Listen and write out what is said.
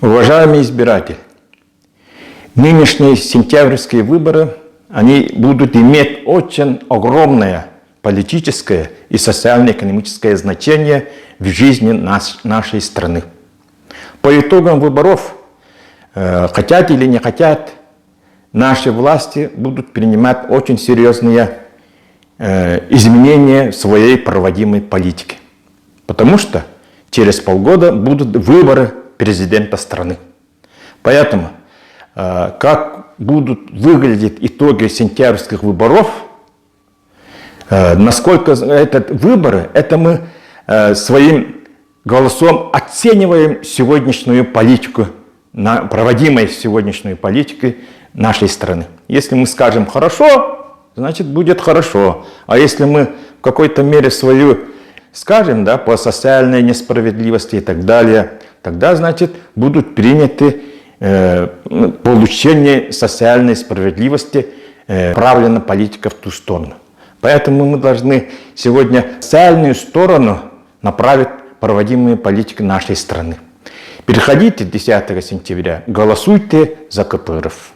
Уважаемый избиратель, нынешние сентябрьские выборы, они будут иметь очень огромное политическое и социально-экономическое значение в жизни нашей страны. По итогам выборов, хотят или не хотят, наши власти будут принимать очень серьезные изменения в своей проводимой политике. Потому что через полгода будут выборы президента страны. Поэтому, как будут выглядеть итоги сентябрьских выборов, насколько этот выборы, это мы своим голосом оцениваем сегодняшнюю политику, проводимой сегодняшней политикой нашей страны. Если мы скажем «хорошо», значит будет хорошо. А если мы в какой-то мере свою скажем, да, по социальной несправедливости и так далее, тогда, значит, будут приняты получение социальной справедливости, направлена политика в ту сторону. Поэтому мы должны сегодня в социальную сторону направить проводимую политику нашей страны. Переходите 10 сентября, голосуйте за КПРФ.